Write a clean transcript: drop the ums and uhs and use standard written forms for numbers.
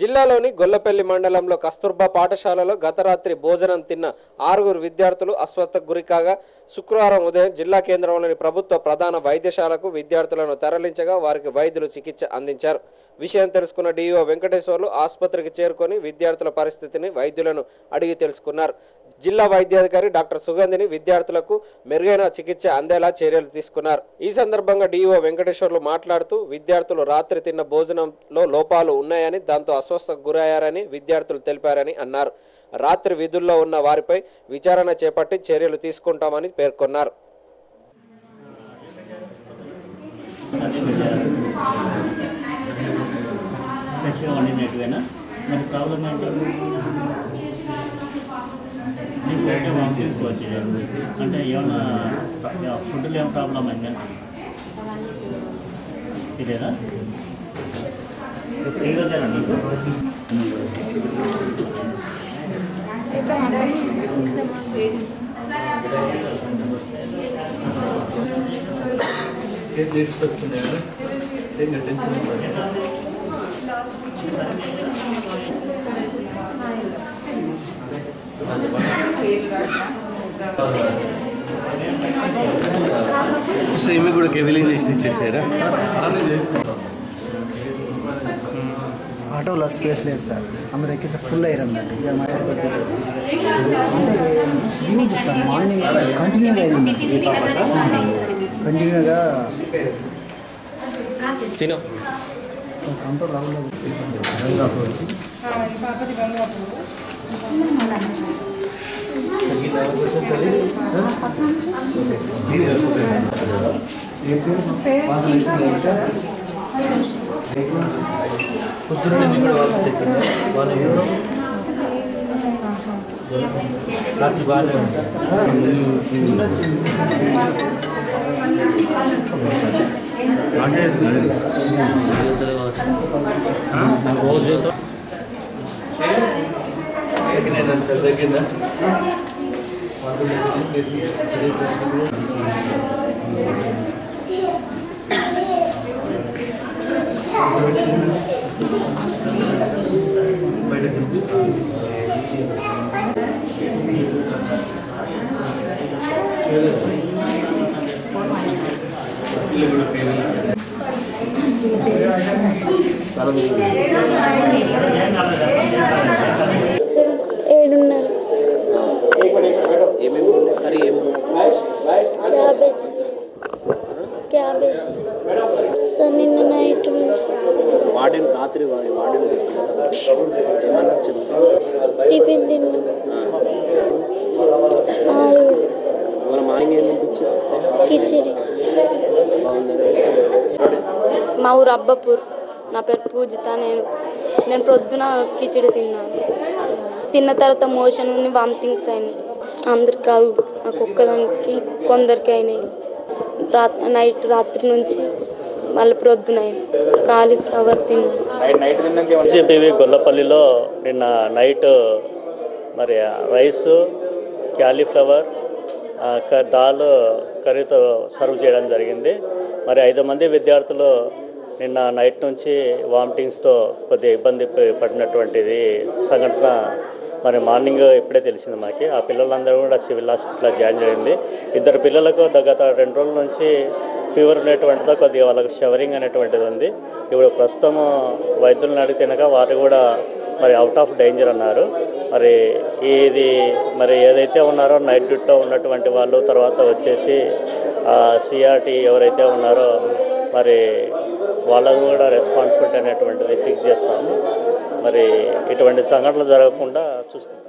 జిల్లాలోని గొల్లపల్లి మండలంలో కస్తూర్బా పాఠశాలలో గత రాత్రి భోజనం తిన్న 6 విద్యార్థులు అస్వస్థకు గురికాగా శుక్రవారం ఉదయం జిల్లా కేంద్రంలోని ప్రభుత్వ ప్రధాన వైద్యశాలకు విద్యార్థులను తరలించగా వారికి వైద్యులు చికిత్స అందించారు. విషయం తెలుసుకున్న డిఓ వెంకటేశ్వర్లు ఆసుపత్రికి చేరుకొని విద్యార్థుల పరిస్థితిని వైద్యులను అడిగి తెలుసుకున్నారు. జిల్లా వైద్యాధికారి డాక్టర్ సుగంధిని విద్యార్థులకు మెరుగైన చికిత్స అందేలా చర్యలు తీసుకున్నారు. ఈ సందర్భంగా డిఓ వెంకటేశ్వర్లు మాట్లాడుతూ విద్యార్థులు రాత్రి తిన్న భోజనంలో లోపాలు ఉన్నాయని, దాంతో అస్వస్థకు గురయ్యారని విద్యార్థులు తెలిపారని అన్నారు. రాత్రి విధుల్లో ఉన్న వారిపై విచారణ చేపట్టి చర్యలు తీసుకుంటామని పేర్కొన్నారు. అంటే ఏమన్నా ఫుడ్లో ఏం ప్రాబ్లం అయిందా? ఇదేనా ఈరోజేనా నీకు? ఈమె కూడా కెవిలింగ్ లిస్ట్ ఇచ్చేసారా? ఆటోలో స్పేస్ లేదు సార్, అందరూ ఎక్కిస్తే ఫుల్ అయ్యారు అన్నట్టు. అంటే సార్ మార్నింగ్ కంటిన్యూగా కంట్రోల్ రావలేదు. పొద్దున్న కూడా వాళ్ళు రాత్రి బాగానే రోజుతో తగ్గిందా? క్యాబేజ్ సార్ నిన్న నైట్ నుంచి రాత్రి టిఫిన్ తిన్నా. కిచిడి. మా ఊరు అబ్బపూర్. నా పేరు పూజిత. నేను ప్రొద్దున కిచిడి తిన్నాను. తిన్న తర్వాత మోషన్ వామిటింగ్స్ అయినాయి. అందరికి కాదు, నాకు ఒక్కదానికి, కొందరికి అయినాయి. రాత్రి నుంచి మళ్ళీ ప్రొద్దున కాలీఫ్లవర్ తిన్నాను. జేపీవి గొల్లపల్లిలో నిన్న నైట్ మరి రైస్, క్యాలీఫ్లవర్, దాల్ కర్రీతో సర్వ్ చేయడం జరిగింది. మరి 5 మంది విద్యార్థులు నిన్న నైట్ నుంచి వామిటింగ్స్తో కొద్దిగా ఇబ్బంది పడినటువంటిది సంఘటన మరి మార్నింగ్ ఇప్పుడే తెలిసింది మాకు. ఆ పిల్లలందరూ కూడా సివిల్ హాస్పిటల్లో జాయిన్ చేయండి. 2 పిల్లలకు గత 2 రోజుల నుంచి ఫీవర్ ఉన్నటువంటితో కొద్దిగా వాళ్ళకు షవరింగ్ అనేటువంటిది ఉంది. ఇప్పుడు ప్రస్తుతం వైద్యులను అడిగితేనక వారు కూడా మరి అవుట్ ఆఫ్ డేంజర్ అన్నారు. మరి ఇది మరి ఏదైతే ఉన్నారో నైట్ డ్యూటీలో ఉన్నటువంటి వాళ్ళు, తర్వాత వచ్చేసి సిఆర్టీ ఎవరైతే ఉన్నారో మరి వాళ్ళకు కూడా రెస్పాన్సిబిలిటీ అనేటువంటిది ఫిక్స్ చేస్తాము. మరి ఇటువంటి సంఘటనలు జరగకుండా చూసుకుంటాం.